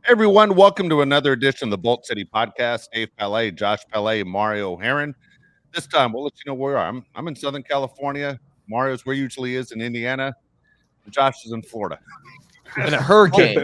Everyone, welcome to another edition of the Bolt City Podcast. Dave Palet, Josh Palet, Mario Herron. This time, we'll let you know where we are. I'm in Southern California. Mario's where he usually is in Indiana. And Josh is in Florida. In a hurricane.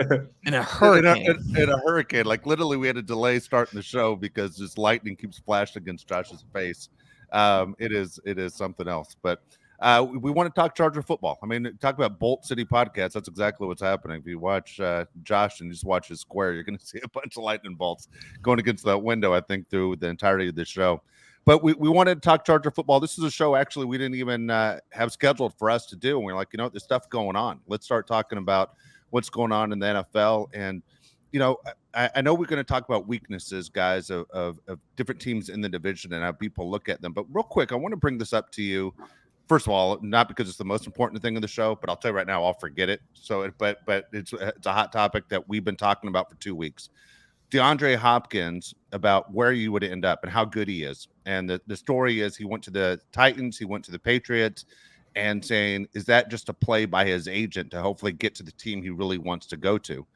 In a In hurricane. a hurricane. Like, literally, we had a delay starting the show because this lightning keeps flashing against Josh's face. It is something else. But we want to talk Charger football. I mean, talk about Bolt City Podcast. That's exactly what's happening. If you watch Josh and just watch his square, you're going to see a bunch of lightning bolts going against that window, I think, through the entirety of the show. But we wanted to talk Charger football. This is a show, actually, we didn't even have scheduled for us to do. And we're like, there's stuff going on. Let's start talking about what's going on in the NFL. And, I know we're going to talk about weaknesses, guys, of different teams in the division and how people look at them. But real quick, I want to bring this up to you. First of all, not because it's the most important thing in the show, but I'll tell you right now, I'll forget it. So, but it's a hot topic that we've been talking about for 2 weeks. DeAndre Hopkins, about where you would end up and how good he is. And the story is he went to the Titans, he went to the Patriots, and saying, is that just a play by his agent to hopefully get to the team he really wants to go to?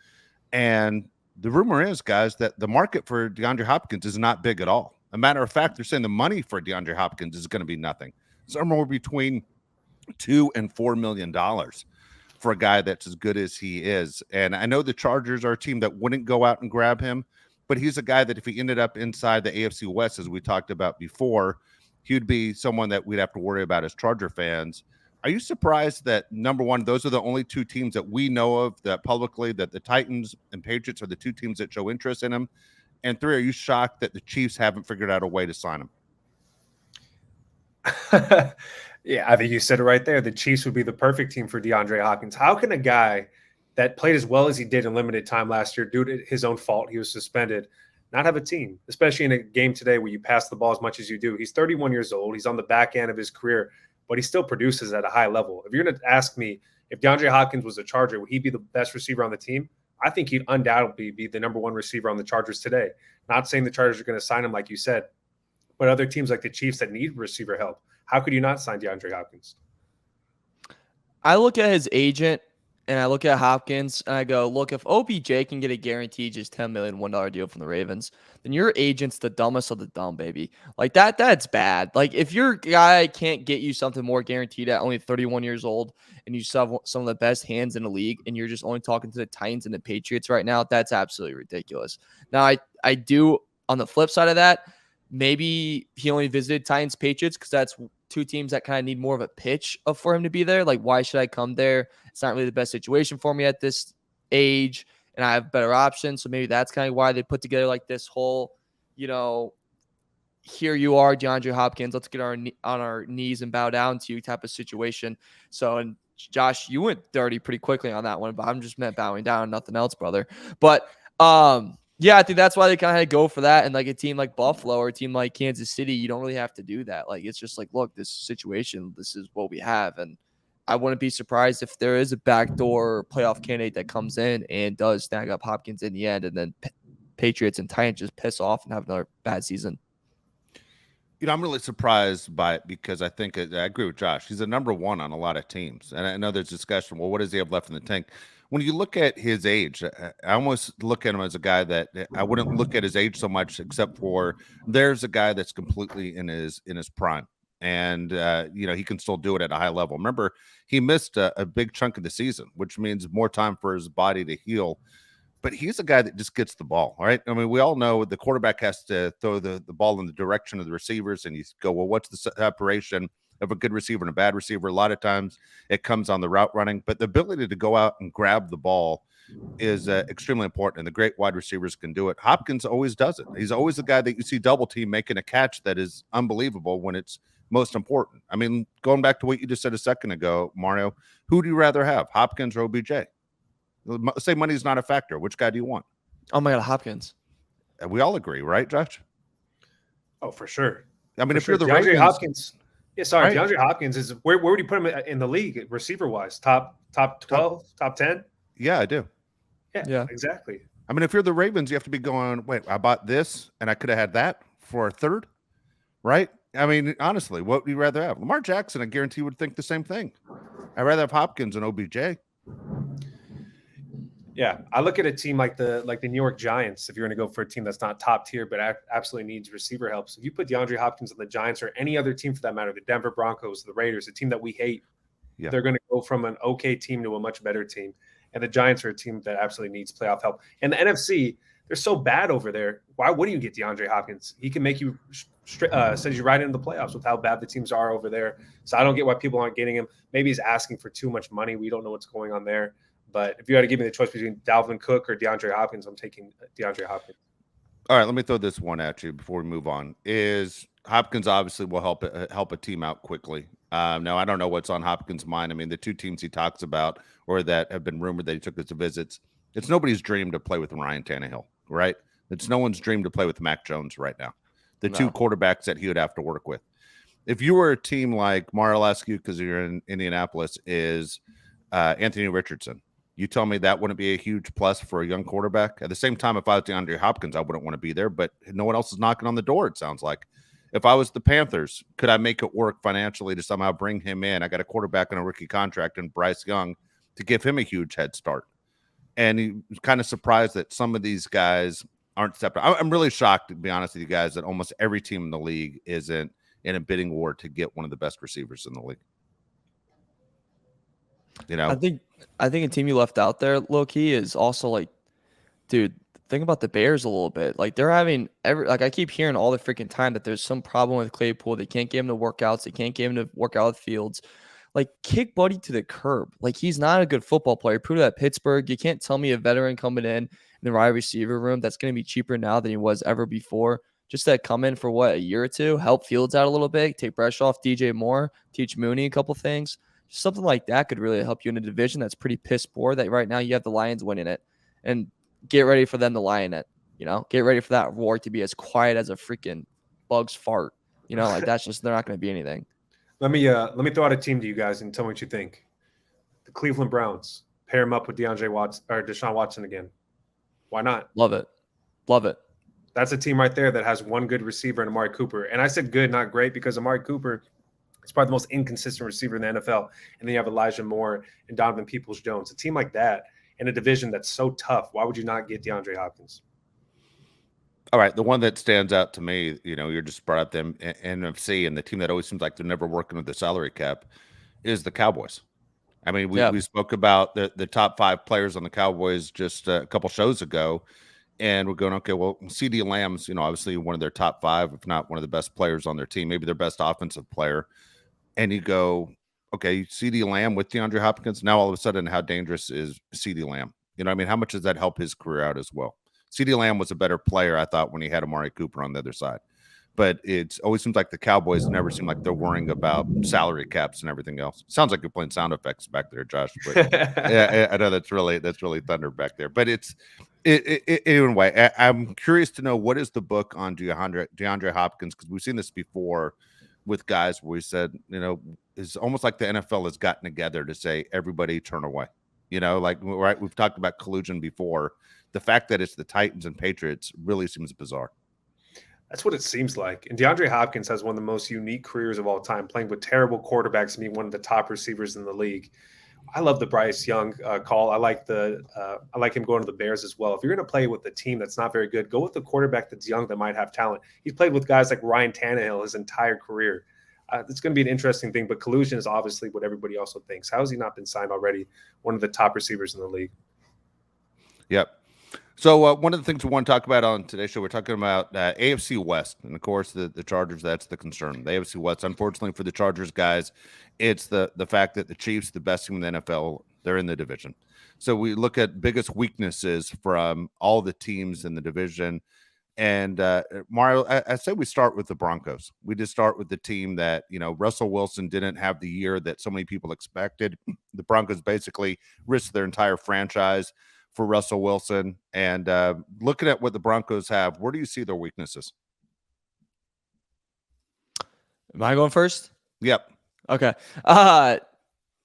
And the rumor is, guys, that the market for DeAndre Hopkins is not big at all. A matter of fact, they're saying the money for DeAndre Hopkins is going to be nothing. Somewhere between $2 and $4 million for a guy that's as good as he is. And I know the Chargers are a team that wouldn't go out and grab him, but he's a guy that if he ended up inside the AFC West, as we talked about before, he'd be someone that we'd have to worry about as Charger fans. Are you surprised that, number one, those are the only two teams that we know of that publicly, that the Titans and Patriots are the two teams that show interest in him? And three, are you shocked that the Chiefs haven't figured out a way to sign him? Yeah, I think you said it right there. The Chiefs would be the perfect team for DeAndre Hopkins. How can a guy that played as well as he did in limited time last year, due to his own fault, he was suspended, not have a team, especially in a game today where you pass the ball as much as you do? He's 31 years old. He's on the back end of his career, but he still produces at a high level. If you're going to ask me if DeAndre Hopkins was a Charger, would he be the best receiver on the team? I think he'd undoubtedly be the number one receiver on the Chargers today. Not saying the Chargers are going to sign him like you said, but other teams like the Chiefs that need receiver help, how could you not sign DeAndre Hopkins? I look at his agent and I look at Hopkins and I go, look, if OBJ can get a guaranteed just $10 million $1 deal from the Ravens, then your agent's the dumbest of the dumb, baby. Like that's bad. Like if your guy can't get you something more guaranteed at only 31 years old and you still have some of the best hands in the league and you're just only talking to the Titans and the Patriots right now, that's absolutely ridiculous. Now, I do, on the flip side of that, maybe he only visited Titans Patriots because that's two teams that kind of need more of a pitch for him to be there. Like, why should I come there? It's not really the best situation for me at this age, and I have better options. So maybe that's kind of why they put together like this whole, here you are, DeAndre Hopkins, let's get on our knees and bow down to you type of situation. So, and Josh, you went dirty pretty quickly on that one, but I'm just meant bowing down, nothing else, brother. But, yeah, I think that's why they kind of had to go for that. And like a team like Buffalo or a team like Kansas City, you don't really have to do that. Like, it's just like, look, this situation, this is what we have. And I wouldn't be surprised if there is a backdoor playoff candidate that comes in and does snag up Hopkins in the end. And then Patriots and Titans just piss off and have another bad season. I'm really surprised by it because I think I agree with Josh. He's a number one on a lot of teams. And I know there's discussion, well, what does he have left in the tank? When you look at his age, I almost look at him as a guy that I wouldn't look at his age so much, except for there's a guy that's completely in his prime. And, he can still do it at a high level. Remember, he missed a big chunk of the season, which means more time for his body to heal. But he's a guy that just gets the ball, right? I mean, we all know the quarterback has to throw the ball in the direction of the receivers, and you go, well, what's the separation of a good receiver and a bad receiver? A lot of times it comes on the route running, but the ability to go out and grab the ball is extremely important, and the great wide receivers can do it. Hopkins always does it. He's always the guy that you see double team making a catch that is unbelievable when it's most important. I mean, going back to what you just said a second ago, Mario, who do you rather have, Hopkins or OBJ? Say money's not a factor. Which guy do you want? Oh my God, Hopkins. We all agree, right, Josh? Oh, for sure. I mean, if sure. you're the DeAndre Ravens, Hopkins, right. DeAndre Hopkins is where would you put him in the league, receiver wise? Top 12, top 10? Yeah, I do. Yeah, exactly. I mean, if you're the Ravens, you have to be going, wait, I bought this and I could have had that for a third, right? I mean, honestly, what would you rather have? Lamar Jackson, I guarantee, would think the same thing. I'd rather have Hopkins and OBJ. Yeah, I look at a team like the New York Giants. If you're going to go for a team that's not top tier but absolutely needs receiver help, so if you put DeAndre Hopkins on the Giants or any other team for that matter, the Denver Broncos, the Raiders, a team that we hate, they're going to go from an okay team to a much better team. And the Giants are a team that absolutely needs playoff help. And the NFC, they're so bad over there. Why wouldn't you get DeAndre Hopkins? He can make you send you right into the playoffs with how bad the teams are over there. So I don't get why people aren't getting him. Maybe he's asking for too much money. We don't know what's going on there. But if you had to give me the choice between Dalvin Cook or DeAndre Hopkins, I'm taking DeAndre Hopkins. All right, let me throw this one at you before we move on. Is Hopkins obviously will help a team out quickly. Now, I don't know what's on Hopkins' mind. I mean, the two teams he talks about or that have been rumored that he took as visits, it's nobody's dream to play with Ryan Tannehill, right? It's no one's dream to play with Mac Jones right now. The two quarterbacks that he would have to work with. If you were a team like Mario Herron, because you're in Indianapolis, is Anthony Richardson. You tell me that wouldn't be a huge plus for a young quarterback. At the same time, if I was DeAndre Hopkins, I wouldn't want to be there, but no one else is knocking on the door, it sounds like. If I was the Panthers, could I make it work financially to somehow bring him in? I got a quarterback on a rookie contract and Bryce Young to give him a huge head start. And he was kind of surprised that some of these guys aren't stepping. I'm really shocked, to be honest with you guys, that almost every team in the league isn't in a bidding war to get one of the best receivers in the league. You know, I think a team you left out there, low key, is also like, dude, think about the Bears a little bit. Like they're having I keep hearing all the freaking time that there's some problem with Claypool. They can't get him to workouts. They can't get him to work out with Fields. Like kick Buddy to the curb. Like he's not a good football player. Proved at Pittsburgh. You can't tell me a veteran coming in the wide receiver room that's going to be cheaper now than he was ever before. Just that come in for a year or two, help Fields out a little bit, take pressure off DJ Moore, teach Mooney a couple things. Something like that could really help you in a division that's pretty piss poor. That right now you have the Lions winning it, and get ready for them to lion it. You know, get ready for that roar to be as quiet as a freaking bug's fart. You know, like that's just they're not going to be anything. Let me throw out a team to you guys and tell me what you think. The Cleveland Browns pair him up with Deshaun Watson again. Why not? Love it. Love it. That's a team right there that has one good receiver in Amari Cooper. And I said good, not great, because Amari Cooper is probably the most inconsistent receiver in the NFL. And then you have Elijah Moore and Donovan Peoples-Jones. A team like that in a division that's so tough, why would you not get DeAndre Hopkins? All right, the one that stands out to me, you know, you're just brought up them NFC, and the team that always seems like they're never working with the salary cap is the Cowboys. I mean, we spoke about the top 5 players on the Cowboys just a couple shows ago, and we're going, okay, well, CeeDee Lamb's, you know, obviously one of their top 5, if not one of the best players on their team, maybe their best offensive player. And you go, okay, CeeDee Lamb with DeAndre Hopkins. Now all of a sudden, how dangerous is CeeDee Lamb? You know, I mean, how much does that help his career out as well? CeeDee Lamb was a better player, I thought, when he had Amari Cooper on the other side. But it always seems like the Cowboys never seem like they're worrying about salary caps and everything else. Sounds like you're playing sound effects back there, Josh. But yeah, I know that's really thunder back there. But anyway, I'm curious to know, what is the book on DeAndre Hopkins? Because we've seen this before with guys where we said, you know, it's almost like the NFL has gotten together to say everybody turn away. You know, like, right, we've talked about collusion before. The fact that it's the Titans and Patriots really seems bizarre. That's what it seems like. And DeAndre Hopkins has one of the most unique careers of all time, playing with terrible quarterbacks and being one of the top receivers in the league. I love the Bryce Young call. I like him going to the Bears as well. If you're going to play with a team that's not very good, go with the quarterback that's young that might have talent. He's played with guys like Ryan Tannehill his entire career. It's going to be an interesting thing, but collusion is obviously what everybody also thinks. How has he not been signed already? One of the top receivers in the league. Yep. So one of the things we want to talk about on today's show, we're talking about AFC West. And, of course, the Chargers, that's the concern. The AFC West, unfortunately for the Chargers guys, it's the fact that the Chiefs, the best team in the NFL, they're in the division. So we look at biggest weaknesses from all the teams in the division. And, Mario, I say we start with the Broncos. We just start with the team that, you know, Russell Wilson didn't have the year that so many people expected. The Broncos basically risked their entire franchise for Russell Wilson. And looking at what the Broncos have, where do you see their weaknesses? Am I going first? Yep. Okay.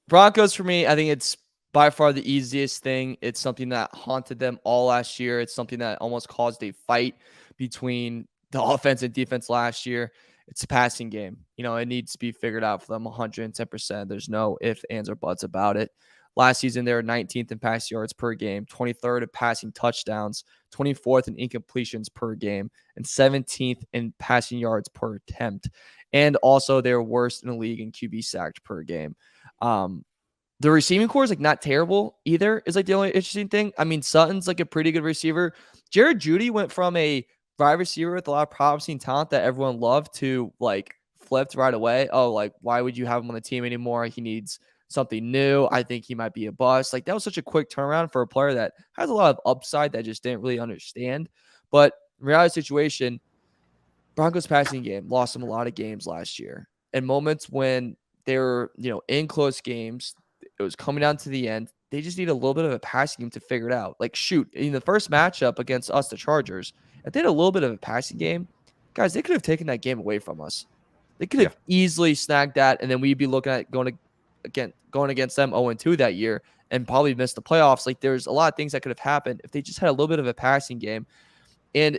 Broncos for me, I think it's by far the easiest thing. It's something that haunted them all last year. It's something that almost caused a fight between the offense and defense last year. It's a passing game. You know, it needs to be figured out for them 110%. There's no ifs, ands, or buts about it. Last season, they were 19th in passing yards per game, 23rd in passing touchdowns, 24th in incompletions per game, and 17th in passing yards per attempt. And also, they were worst in the league in QB sacked per game. The receiving core is like not terrible either, is like the only interesting thing. I mean, Sutton's like a pretty good receiver. Jared Jeudy went from a wide receiver with a lot of promising talent that everyone loved to like flipped right away. Oh, like, why would you have him on the team anymore? He needs something new. I think he might be a bust. Like, that was such a quick turnaround for a player that has a lot of upside that I just didn't really understand. But in reality situation, Broncos passing game lost them a lot of games last year. And moments when they were, in close games, it was coming down to the end. They just need a little bit of a passing game to figure it out. Like, shoot, in the first matchup against us, the Chargers, if they had a little bit of a passing game, guys, they could have taken that game away from us. They could have easily snagged that, and then we'd be looking at going against them 0-2 that year and probably miss the playoffs. Like, there's a lot of things that could have happened if they just had a little bit of a passing game. And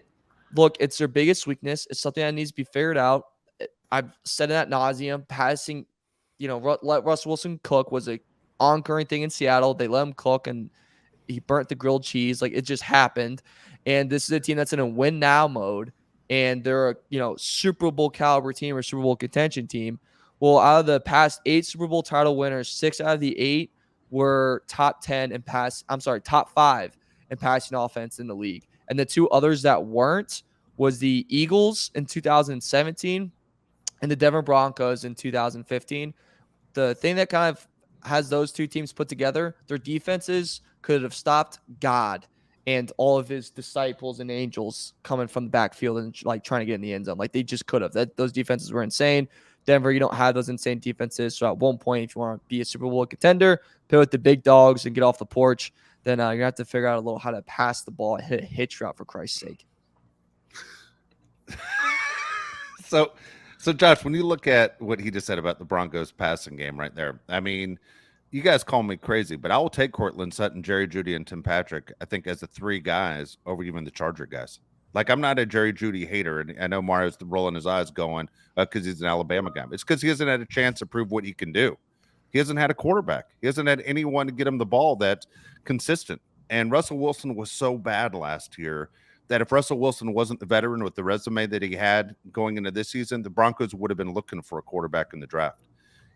look, it's their biggest weakness. It's something that needs to be figured out. I've said it ad nauseum. Passing, let Russell Wilson cook was a ongoing thing in Seattle. They let him cook, and he burnt the grilled cheese. Like, it just happened. And this is a team that's in a win now mode, and they're a Super Bowl caliber team or Super Bowl contention team. Well, out of the past 8 Super Bowl title winners, 6 out of the 8 were top 5 in passing offense in the league. And the 2 others that weren't was the Eagles in 2017 and the Denver Broncos in 2015. The thing that kind of has those 2 teams put together, their defenses could have stopped God and all of his disciples and angels coming from the backfield and like trying to get in the end zone. Like, they just could have. Those defenses were insane. Denver, you don't have those insane defenses. So at one point, if you want to be a Super Bowl contender, play with the big dogs and get off the porch, then you're going to have to figure out a little how to pass the ball and hit a hitch route, for Christ's sake. So Josh, when you look at what he just said about the Broncos passing game right there, I mean, you guys call me crazy, but I will take Courtland Sutton, Jerry Jeudy, and Tim Patrick, I think, as the 3 guys over even the Charger guys. Like, I'm not a Jerry Jeudy hater, and I know Mario's rolling his eyes going because he's an Alabama guy. It's because he hasn't had a chance to prove what he can do. He hasn't had a quarterback. He hasn't had anyone to get him the ball that's consistent. And Russell Wilson was so bad last year that if Russell Wilson wasn't the veteran with the resume that he had going into this season, the Broncos would have been looking for a quarterback in the draft.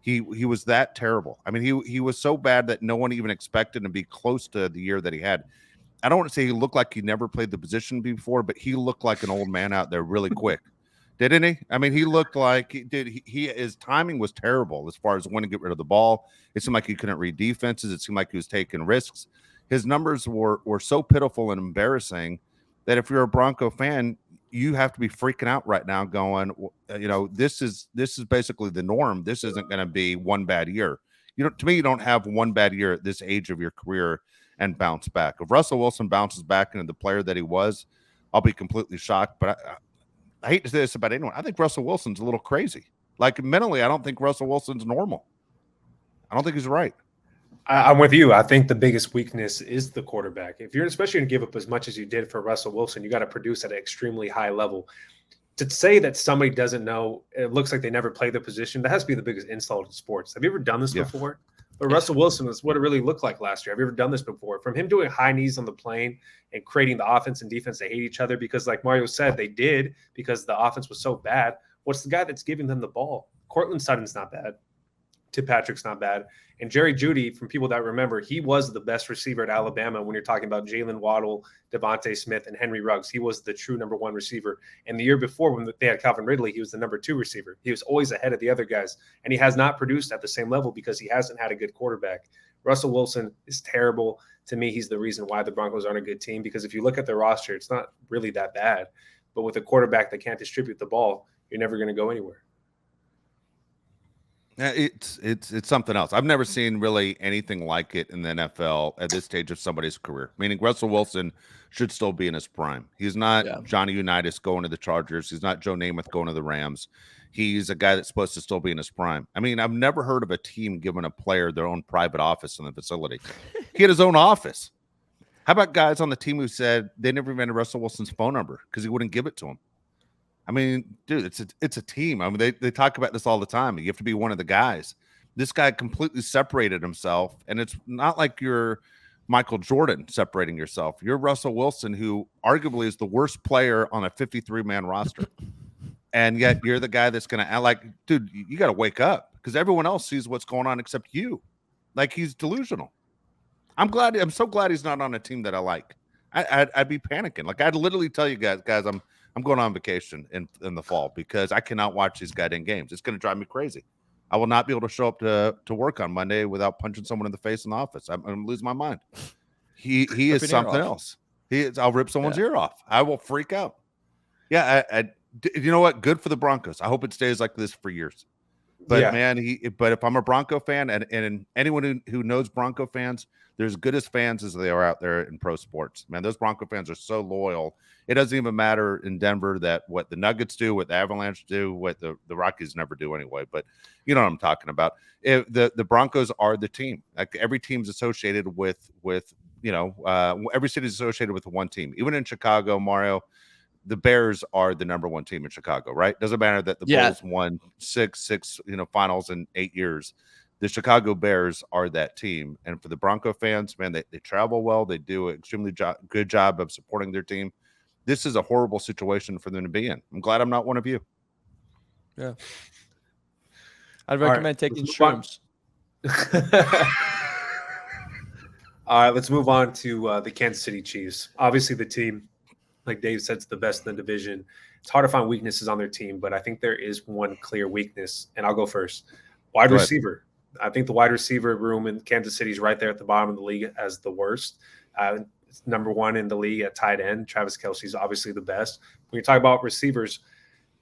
He was that terrible. I mean, he was so bad that no one even expected him to be close to the year that he had. I don't want to say he looked like he never played the position before, but he looked like an old man out there really quick. Didn't he? I mean, he looked like he did. His timing was terrible as far as when to get rid of the ball. It seemed like he couldn't read defenses. It seemed like he was taking risks. His numbers were so pitiful and embarrassing that if you're a Bronco fan, you have to be freaking out right now going, this is basically the norm. This isn't going to be one bad year. To me, you don't have one bad year at this age of your career and bounce back. If Russell Wilson bounces back into the player that he was, I'll be completely shocked. But I hate to say this about anyone. I think Russell Wilson's a little crazy. Like, mentally, I don't think Russell Wilson's normal. I don't think he's right. I'm with you. I think the biggest weakness is the quarterback. If you're especially going to give up as much as you did for Russell Wilson, you got to produce at an extremely high level. To say that somebody doesn't know, it looks like they never played the position, that has to be the biggest insult in sports. Have you ever done this before? But Russell Wilson was what it really looked like last year. Have you ever done this before? From him doing high knees on the plane and creating the offense and defense to hate each other because, like Mario said, they did because the offense was so bad. What's the guy that's giving them the ball? Courtland Sutton's not bad. Tim Patrick's not bad. And Jerry Jeudy, from people that remember, he was the best receiver at Alabama when you're talking about Jalen Waddle, Devontae Smith, and Henry Ruggs. He was the true number 1 receiver. And the year before, when they had Calvin Ridley, he was the number 2 receiver. He was always ahead of the other guys. And he has not produced at the same level because he hasn't had a good quarterback. Russell Wilson is terrible. To me, he's the reason why the Broncos aren't a good team, because if you look at their roster, it's not really that bad. But with a quarterback that can't distribute the ball, you're never going to go anywhere. It's something else. I've never seen really anything like it in the NFL at this stage of somebody's career. Meaning Russell Wilson should still be in his prime. He's not Johnny Unitas going to the Chargers. He's not Joe Namath going to the Rams. He's a guy that's supposed to still be in his prime. I mean, I've never heard of a team giving a player their own private office in the facility. He had his own office. How about guys on the team who said they never even had Russell Wilson's phone number because he wouldn't give it to him? I mean, dude, it's a team. I mean, they talk about this all the time. You have to be one of the guys. This guy completely separated himself, and it's not like you're Michael Jordan separating yourself. You're Russell Wilson, who arguably is the worst player on a 53-man roster. And yet you're the guy that's going to act like, dude, you got to wake up, because everyone else sees what's going on except you. Like, he's delusional. I'm so glad he's not on a team that I like. I'd be panicking. Like, I'd literally tell you guys, I'm going on vacation in the fall because I cannot watch these goddamn games. It's going to drive me crazy. I will not be able to show up to work on Monday without punching someone in the face in the office. I'm going to lose my mind. He is something else. I'll rip someone's ear off. I will freak out. Yeah, you know what? Good for the Broncos. I hope it stays like this for years. But man, but if I'm a Bronco fan, and anyone who knows Bronco fans, they're as good as fans as they are out there in pro sports. Man, those Bronco fans are so loyal. It doesn't even matter in Denver that what the Nuggets do, what the Avalanche do, what the Rockies never do anyway. But you know what I'm talking about. The Broncos are the team. Like, every team's associated with every city's associated with one team. Even in Chicago, Mario, the Bears are the number one team in Chicago, right? Doesn't matter that the Bulls won six finals in 8 years. The Chicago Bears are that team. And for the Bronco fans, man, they travel well. They do an extremely good job of supporting their team. This is a horrible situation for them to be in. I'm glad I'm not one of you. Yeah. I'd recommend taking shrooms. All right, let's move on to the Kansas City Chiefs. Obviously, the team, like Dave said, it's the best in the division. It's hard to find weaknesses on their team, but I think there is one clear weakness, and I'll go first. Wide receiver. I think the wide receiver room in Kansas City is right there at the bottom of the league as the worst. It's number one in the league at tight end. Travis Kelce is obviously the best. When you talk about receivers,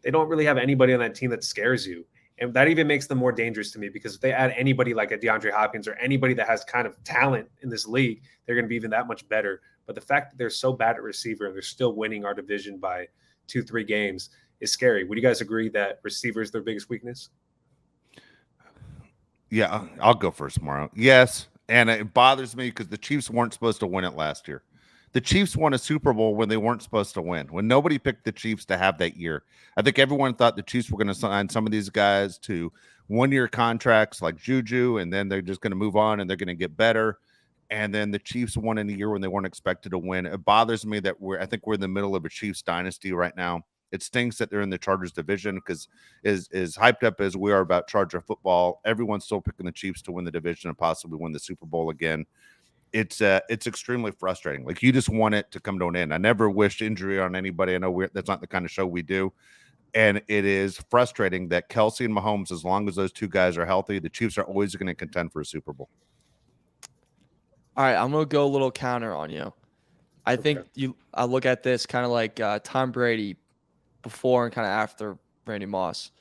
they don't really have anybody on that team that scares you. And that even makes them more dangerous to me, because if they add anybody like a DeAndre Hopkins or anybody that has kind of talent in this league, they're going to be even that much better. But the fact that they're so bad at receiver and they're still winning our division by 2-3 games is scary. Would you guys agree that receiver is their biggest weakness? Yeah, I'll go first, Mario. Yes, and it bothers me because the Chiefs weren't supposed to win it last year. The Chiefs won a Super Bowl when they weren't supposed to win, when nobody picked the Chiefs to have that year. I think everyone thought the Chiefs were going to sign some of these guys to one-year contracts like Juju, and then they're just going to move on and they're going to get better. And then the Chiefs won in a year when they weren't expected to win. It bothers me that I think we're in the middle of a Chiefs dynasty right now. It stinks that they're in the Chargers division, because as hyped up as we are about Charger football, everyone's still picking the Chiefs to win the division and possibly win the Super Bowl again. It's extremely frustrating. Like, you just want it to come to an end. I never wished injury on anybody. I know that's not the kind of show we do. And it is frustrating that Kelce and Mahomes, as long as those two guys are healthy, the Chiefs are always going to contend for a Super Bowl. All right, I'm going to go a little counter on you. I think I look at this kind of like Tom Brady before and kind of after Randy Moss.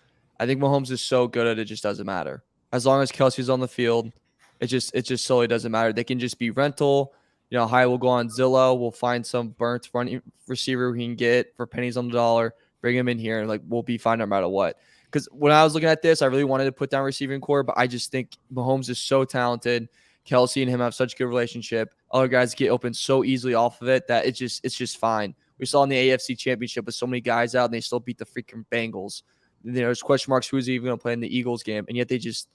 I think Mahomes is so good at it just doesn't matter. As long as Kelsey's on the field, it just solely doesn't matter. They can just be rental. You know, High will go on Zillow. We'll find some burnt running receiver we can get for pennies on the dollar, bring him in here, and we'll be fine no matter what. Because when I was looking at this, I really wanted to put down receiving core, but I just think Mahomes is so talented. Kelsey and him have such a good relationship. Other guys get open so easily off of it that it's just fine. We saw in the AFC Championship with so many guys out, and they still beat the freaking Bengals. There's question marks who's even going to play in the Eagles game, and yet they just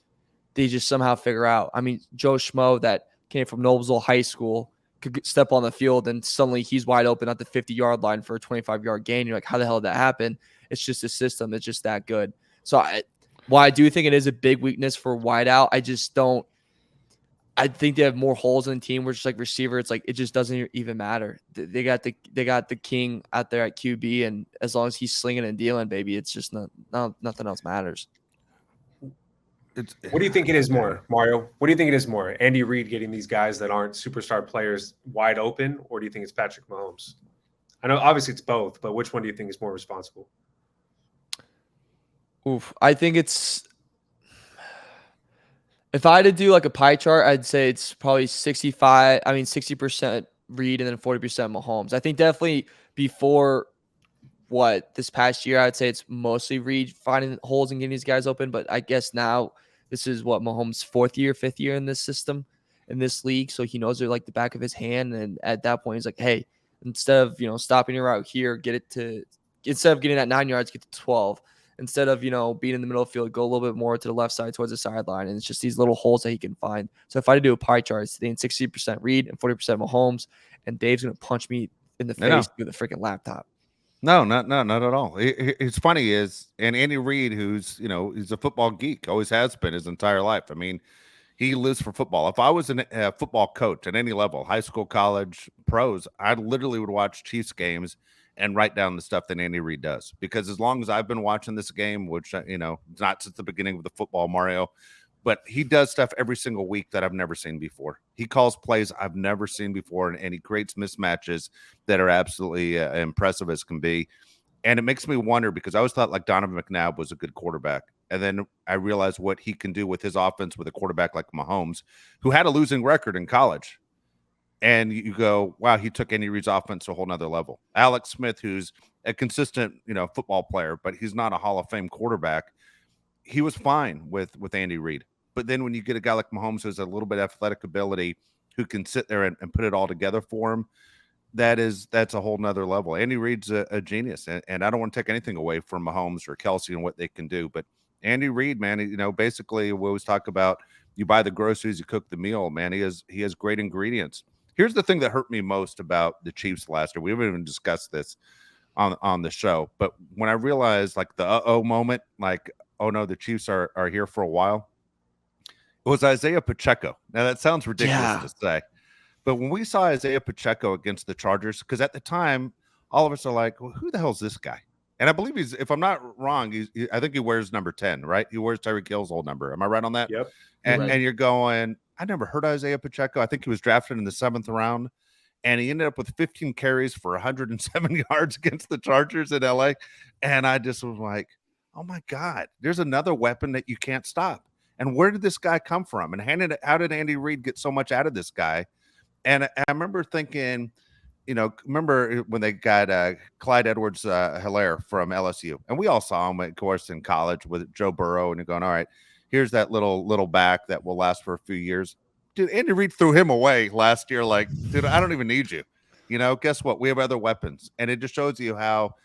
somehow figure out. I mean, Joe Schmo that came from Noblesville High School could step on the field, and suddenly he's wide open at the 50-yard line for a 25-yard gain. You're like, how the hell did that happen? It's just a system. It's just that good. So while I do think it is a big weakness for wideout, I just don't. I think they have more holes in the team. Where just like receiver, it's like it just doesn't even matter. They got the king out there at QB, and as long as he's slinging and dealing, baby, it's just nothing else matters. What do you think it is more, Mario? What do you think it is more? Andy Reid getting these guys that aren't superstar players wide open, or do you think it's Patrick Mahomes? I know obviously it's both, but which one do you think is more responsible? Oof, I think it's. If I had to do like a pie chart, I'd say it's probably 60% Reid and then 40% Mahomes. I think definitely before this past year, I'd say it's mostly Reid finding holes and getting these guys open. But I guess now this is Mahomes' 5th year in this system, in this league. So he knows it like the back of his hand. And at that point, he's like, hey, instead of, stopping your route here, instead of getting that 9 yards, get to 12. instead of, being in the middle of the field, go a little bit more to the left side towards the sideline. And it's just these little holes that he can find. So if I had to do a pie chart, it's saying 60% Reed and 40% Mahomes, and Dave's going to punch me in the face with a freaking laptop. No, not at all. It's funny is, and Andy Reid, who's, he's a football geek, always has been his entire life. I mean, he lives for football. If I was a football coach at any level, high school, college, pros, I literally would watch Chiefs games and write down the stuff that Andy Reid does. Because as long as I've been watching this game, which, not since the beginning of the football, Mario, but he does stuff every single week that I've never seen before. He calls plays I've never seen before, and he creates mismatches that are absolutely impressive as can be. And it makes me wonder, because I always thought like Donovan McNabb was a good quarterback. And then I realized what he can do with his offense with a quarterback like Mahomes, who had a losing record in college. And you go, wow, he took Andy Reid's offense to a whole nother level. Alex Smith, who's a consistent, football player, but he's not a Hall of Fame quarterback. He was fine with Andy Reid. But then when you get a guy like Mahomes who has a little bit of athletic ability, who can sit there and put it all together for him, that's a whole nother level. Andy Reid's a genius, and I don't want to take anything away from Mahomes or Kelsey and what they can do, but Andy Reid, man, basically we always talk about, you buy the groceries, you cook the meal, man. He has great ingredients. Here's the thing that hurt me most about the Chiefs last year. We haven't even discussed this on the show, but when I realized like the uh-oh moment, like, oh no, the Chiefs are here for a while, it was Isaiah Pacheco. Now that sounds ridiculous to say, but when we saw Isaiah Pacheco against the Chargers, because at the time, all of us are like, well, who the hell is this guy? And I believe if I'm not wrong, I think he wears number 10, right? He wears Tyreek Hill's old number. Am I right on that? Yep. And you're going, I never heard Isaiah Pacheco. I think he was drafted in the 7th round, and he ended up with 15 carries for 107 yards against the Chargers in LA. And I just was like, oh my God, there's another weapon that you can't stop. And where did this guy come from? And how did Andy Reid get so much out of this guy? And I remember thinking, remember when they got Clyde Edwards-Helaire from LSU, and we all saw him, of course, in college with Joe Burrow, and you're going, all right, here's that little back that will last for a few years. Dude, Andy Reid threw him away last year. Like, dude, I don't even need you. Guess what? We have other weapons, and it just shows you how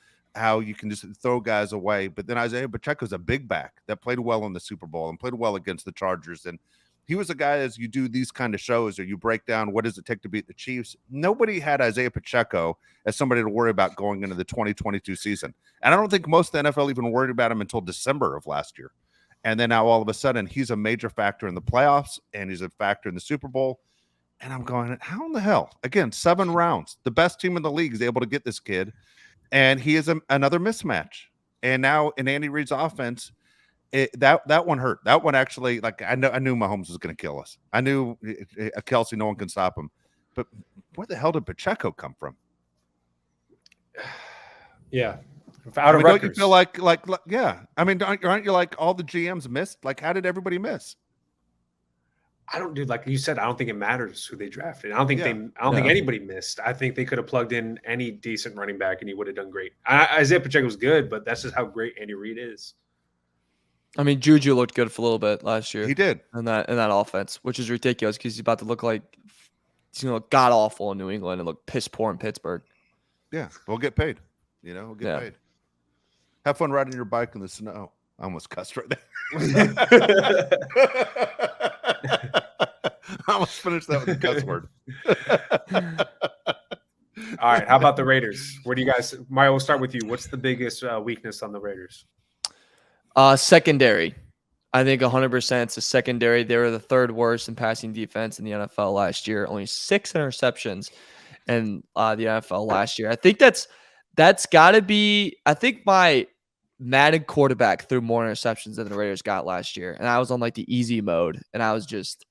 you can just throw guys away. But then Isaiah Pacheco's a big back that played well in the Super Bowl and played well against the Chargers. And he was a guy, as you do these kind of shows or you break down what does it take to beat the Chiefs, nobody had Isaiah Pacheco as somebody to worry about going into the 2022 season. And I don't think most of the NFL even worried about him until December of last year. And then now all of a sudden he's a major factor in the playoffs and he's a factor in the Super Bowl. And I'm going, how in the hell? Again, 7 rounds. The best team in the league is able to get this kid. And he is another mismatch. And now in Andy Reid's offense, that one hurt. That one actually, like, I knew Mahomes was going to kill us. I knew Kelsey, no one can stop him. But where the hell did Pacheco come from? Yeah, out of don't you feel like yeah? I mean, aren't you like all the GMs missed? Like, how did everybody miss? I don't, dude. Like you said, I don't think it matters who they drafted. I don't think think anybody missed. I think they could have plugged in any decent running back and he would have done great. Isaiah Pacheco was good, but that's just how great Andy Reid is. I mean, Juju looked good for a little bit last year. He did in that offense, which is ridiculous because he's about to look like he's gonna look god awful in New England and look piss poor in Pittsburgh. Yeah, we'll get paid. We'll get paid. Have fun riding your bike in the snow. I almost cussed right there. I almost finished that with a cuss word. All right. How about the Raiders? Where do you guys, Mario, we'll start with you. What's the biggest weakness on the Raiders? Secondary. I think 100% it's a secondary. They were the 3rd worst in passing defense in the NFL last year. Only 6 interceptions in the NFL last year. I think that's got to be, I think my Madden quarterback threw more interceptions than the Raiders got last year. And I was on like the easy mode. And I was just,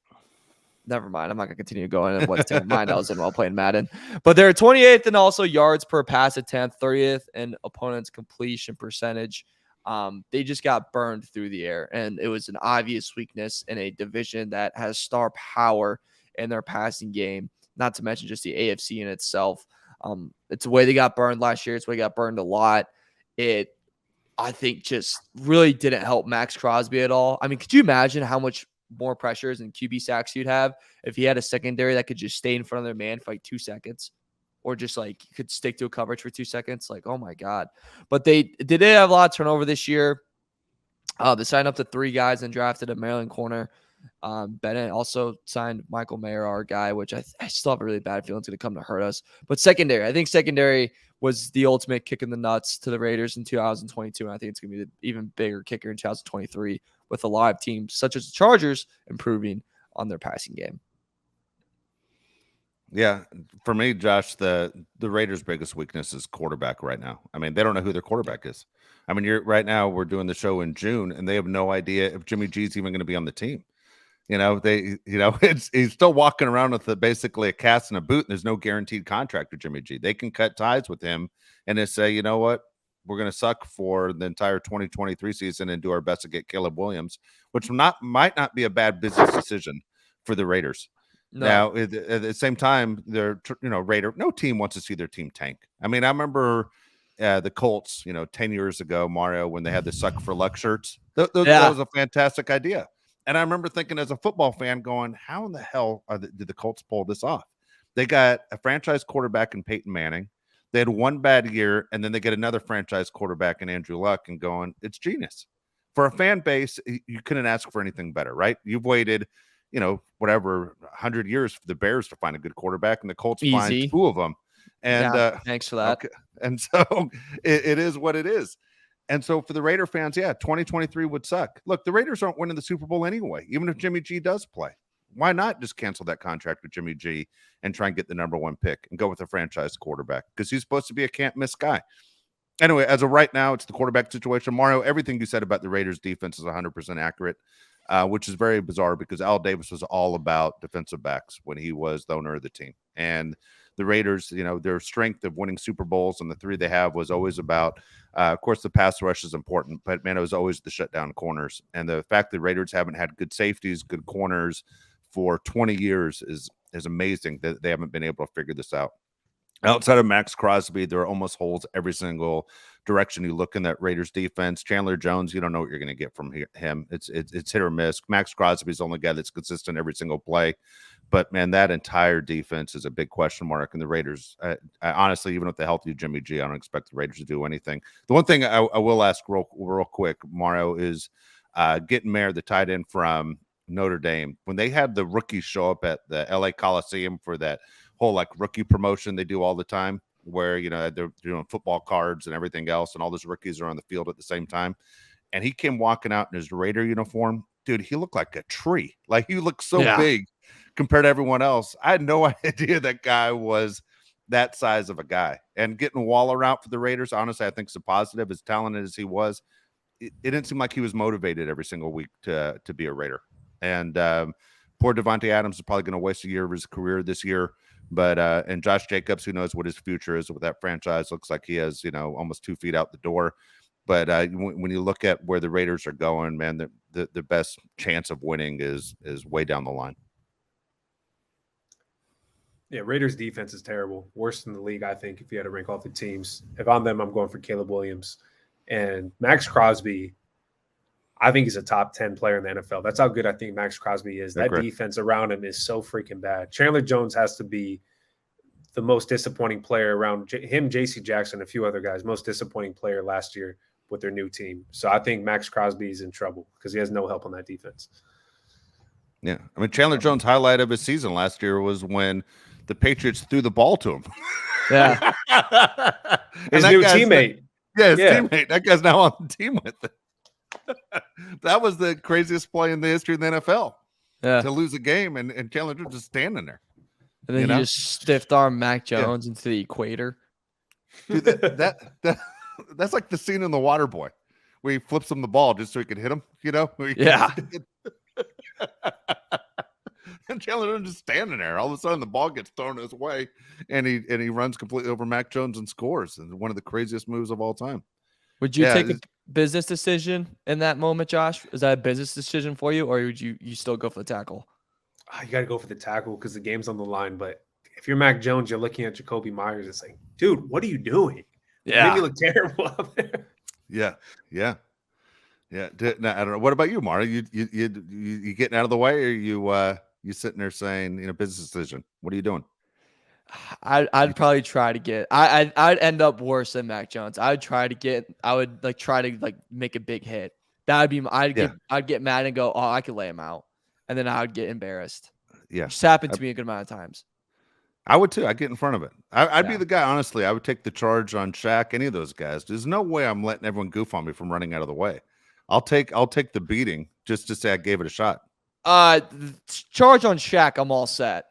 never mind. I'm not going to continue going in what state of mind I was in while playing Madden. But they're 28th and also yards per pass attempt, 30th in opponent's completion percentage. They just got burned through the air. And it was an obvious weakness in a division that has star power in their passing game, not to mention just the AFC in itself. It's the way they got burned last year. It's the way they got burned a lot. I think just really didn't help Max Crosby at all. I mean, could you imagine how much more pressures and QB sacks you'd have if he had a secondary that could just stay in front of their man for like 2 seconds or just like could stick to a coverage for 2 seconds? Like, oh my God. But they did have a lot of turnover this year. They signed up to 3 guys and drafted a Maryland corner. Bennett also signed Michael Mayer, our guy, which I still have a really bad feeling it's going to come to hurt us. But secondary, I think secondary was the ultimate kick in the nuts to the Raiders in 2022. And I think it's going to be the even bigger kicker in 2023 with a lot of teams such as the Chargers improving on their passing game. Yeah, for me, Josh, the Raiders' biggest weakness is quarterback right now. I mean, they don't know who their quarterback is. I mean, right now we're doing the show in June, and they have no idea if Jimmy G's even going to be on the team. He's still walking around with basically a cast and a boot, and there's no guaranteed contract with Jimmy G. They can cut ties with him and just say, you know what, we're going to suck for the entire 2023 season and do our best to get Caleb Williams, which might not be a bad business decision for the Raiders. No. Now, at the same time, no team wants to see their team tank. I mean, I remember the Colts, 10 years ago, Mario, when they had the suck for luck shirts. That was a fantastic idea. And I remember thinking as a football fan going, how in the hell did the Colts pull this off? They got a franchise quarterback in Peyton Manning. They had one bad year, and then they get another franchise quarterback in Andrew Luck and going, it's genius. For a fan base, you couldn't ask for anything better, right? You've waited, 100 years for the Bears to find a good quarterback, and the Colts find 2 of them. And thanks for that. Okay. And so it is what it is. And so for the Raider fans, 2023 would suck. Look, the Raiders aren't winning the Super Bowl anyway, even if Jimmy G does play. Why not just cancel that contract with Jimmy G and try and get the #1 pick and go with a franchise quarterback? Because he's supposed to be a can't-miss guy. Anyway, as of right now, it's the quarterback situation. Mario, everything you said about the Raiders' defense is 100% accurate, which is very bizarre because Al Davis was all about defensive backs when he was the owner of the team. And the Raiders, their strength of winning Super Bowls and the 3 they have was always about, of course, the pass rush is important, but man, it was always the shutdown corners. And the fact that Raiders haven't had good safeties, good corners for 20 years is amazing that they haven't been able to figure this out. Outside of Max Crosby, there are almost holes every single direction you look in that Raiders defense. Chandler Jones, you don't know what you're going to get from him. It's hit or miss. Max Crosby is the only guy that's consistent every single play. But, man, that entire defense is a big question mark. And the Raiders, I honestly, even with the healthy Jimmy G, I don't expect the Raiders to do anything. The one thing I will ask real quick, Mario, is getting Mayer, the tight end from Notre Dame. When they had the rookies show up at the L.A. Coliseum for that whole, rookie promotion they do all the time where, they're doing football cards and everything else, and all those rookies are on the field at the same time. And he came walking out in his Raider uniform. Dude, he looked like a tree. He looked so big compared to everyone else. I had no idea that guy was that size of a guy. And getting Waller out for the Raiders, honestly, I think is a positive. As talented as he was, it didn't seem like he was motivated every single week to be a Raider. And poor Devontae Adams is probably going to waste a year of his career this year. But and Josh Jacobs, who knows what his future is with that franchise, looks like he has, almost 2 feet out the door. But when you look at where the Raiders are going, man, the best chance of winning is way down the line. Yeah, Raiders defense is terrible. Worst in the league, I think, if you had to rank off the teams. If I'm them, I'm going for Caleb Williams. And Max Crosby, I think he's a top 10 player in the NFL. That's how good I think Max Crosby is. That defense around him is so freaking bad. Chandler Jones has to be the most disappointing player around him, J.C. Jackson, a few other guys, most disappointing player last year with their new team. So I think Max Crosby is in trouble because he has no help on that defense. Yeah. I mean, Chandler Jones' highlight of his season last year was when the Patriots threw the ball to him. Yeah. His new teammate. His teammate. That guy's now on the team with it. That was the craziest play in the history of the NFL. Yeah. To lose a game and Chandler Jones just standing there. And then you just stiffed arm Mac Jones into the equator. Dude, that's like the scene in The Water Boy where he flips him the ball just so he could hit him, Yeah. And Chandler Jones just standing there. All of a sudden, the ball gets thrown his way, and he runs completely over Mac Jones and scores. And one of the craziest moves of all time. Would you take a business decision in that moment, Josh? Is that a business decision for you, or would you still go for the tackle? You got to go for the tackle because the game's on the line. But if you're Mac Jones, you're looking at Jacoby Myers and saying, "Dude, what are you doing? Yeah, you made me look terrible out there." Yeah. Now, I don't know. What about you, Mario? You getting out of the way, or you sitting there saying, business decision? What are you doing? I'd probably try to get. I'd end up worse than Mac Jones. I would try to make a big hit That'd be I'd get mad and go, oh, I could lay him out, and then I would get embarrassed. Yeah, It's happened to me a good amount of times. I would too. I'd get in front of it. I'd be Yeah. the guy. Honestly, I would take the charge on Shaq. Any of those guys. There's no way I'm letting everyone goof on me from running out of the way. I'll take the beating just to say I gave it a shot. Charge on Shaq. I'm all set.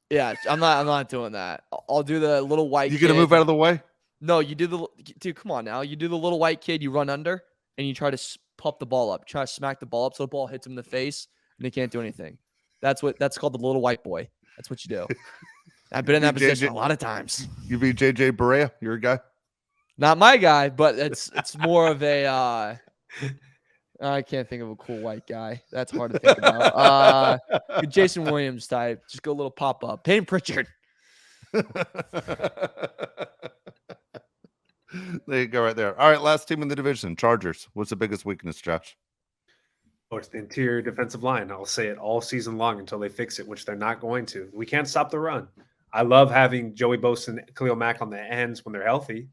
Yeah, I'm not doing that. I'll do the little white. You gonna move out of the way? No, you do the dude. Come on now. You do the little white kid. You run under and you try to pop the ball up. Try to smack the ball up so the ball hits him in the face and he can't do anything. That's called the little white boy. That's what you do. I've been in that position a lot of times. You be JJ Barea? You're a guy? Not my guy, but it's more of a I can't think of a cool white guy. That's hard to think about. Jason Williams type. Just go a little pop up. Payne Pritchard. There you go, right there. All right, last team in the division, Chargers. What's the biggest weakness, Josh? Oh, it's the interior defensive line. I'll say it all season long until they fix it, which they're not going to. We can't stop the run. I love having Joey Bosa and Khalil Mack on the ends when they're healthy,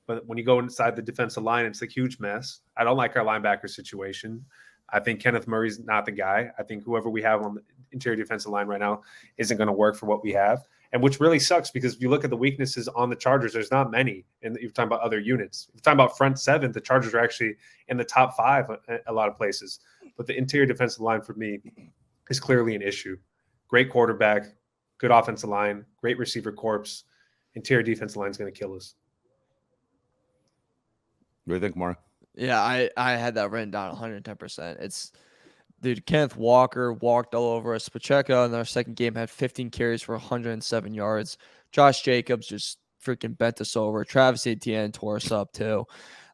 but when you go inside the defensive line, it's a huge mess. I don't like our linebacker situation. I think Kenneth Murray's not the guy. I think whoever we have on the interior defensive line right now isn't going to work for what we have, and which really sucks because if you look at the weaknesses on the Chargers, there's not many. And you're talking about other units. If you're talking about front seven, the Chargers are actually in the top 5 a lot of places. But the interior defensive line for me is clearly an issue. Great quarterback, good offensive line, great receiver corps. Interior defensive line is going to kill us. What do you think, Mario? Yeah, I had that written down 110%. It's dude, Kenneth Walker walked all over us. Pacheco in our second game had 15 carries for 107 yards. Josh Jacobs just freaking bent us over. Travis Etienne tore us up too.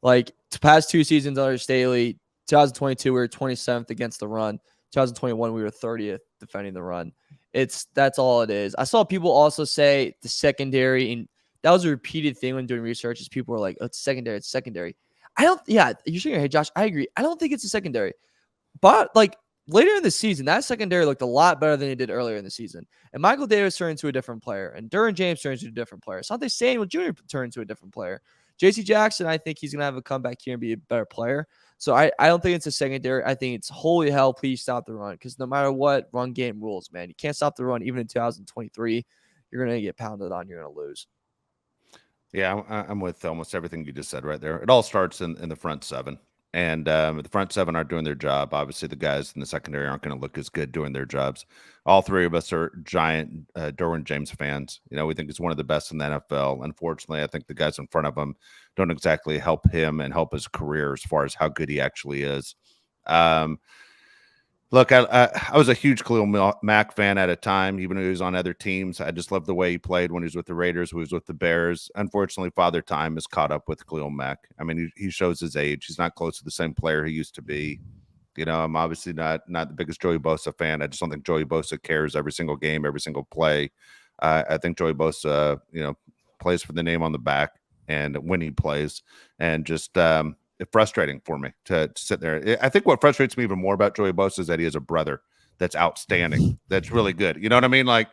Like past 2 seasons under Staley, 2022 we were 27th against the run. 2021 we were 30th defending the run. That's all it is. I saw people also say the secondary, and that was a repeated thing when doing research. Is people were like, oh, it's secondary, it's secondary. You're shaking your head, Josh. I agree. I don't think it's a secondary. But like later in the season, that secondary looked a lot better than it did earlier in the season. And Michael Davis turned into a different player. And Derwin James turned into a different player. Asante Samuel Jr. turned into a different player. J.C. Jackson, I think he's going to have a comeback here and be a better player. So I don't think it's a secondary. I think it's holy hell, please stop the run. Because no matter what, run game rules, man. You can't stop the run even in 2023. You're going to get pounded on. You're going to lose. Yeah, I'm with almost everything you just said right there. It all starts in the front seven. And the front seven aren't doing their job. Obviously, the guys in the secondary aren't going to look as good doing their jobs. All 3 of us are giant Derwin James fans. You know, we think he's one of the best in the NFL. Unfortunately, I think the guys in front of him don't exactly help him and help his career as far as how good he actually is. Look, I was a huge Khalil Mack fan at a time, even though he was on other teams. I just loved the way he played when he was with the Raiders, when he was with the Bears. Unfortunately, Father Time has caught up with Khalil Mack. I mean, he shows his age. He's not close to the same player he used to be. You know, I'm obviously not the biggest Joey Bosa fan. I just don't think Joey Bosa cares every single game, every single play. I think Joey Bosa, plays for the name on the back and when he plays, and just it's frustrating for me to sit there. I think what frustrates me even more about Joey Bosa is that he has a brother that's outstanding, that's really good. You know what I mean? Like,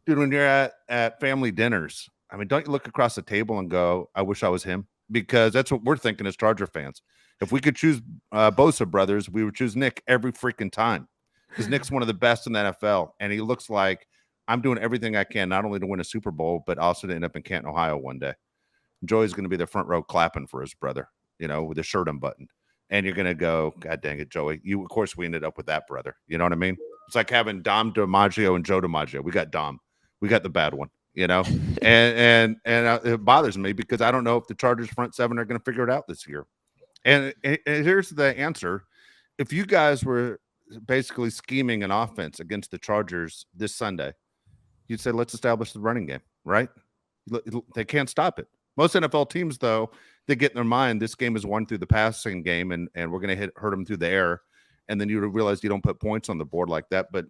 dude, when you're at family dinners, I mean, don't you look across the table and go, I wish I was him? Because that's what we're thinking as Charger fans. If we could choose Bosa brothers, we would choose Nick every freaking time, because Nick's one of the best in the NFL, and he looks like I'm doing everything I can not only to win a Super Bowl, but also to end up in Canton, Ohio one day. Joey's going to be the front row clapping for his brother, with his shirt unbuttoned. And you're going to go, God dang it, Joey. Of course, we ended up with that brother. You know what I mean? It's like having Dom DiMaggio and Joe DiMaggio. We got Dom. We got the bad one, and it bothers me because I don't know if the Chargers front seven are going to figure it out this year. And here's the answer. If you guys were basically scheming an offense against the Chargers this Sunday, you'd say, let's establish the running game, right? They can't stop it. Most NFL teams, though, they get in their mind, this game is won through the passing game, and we're going to hurt them through the air. And then you realize you don't put points on the board like that. But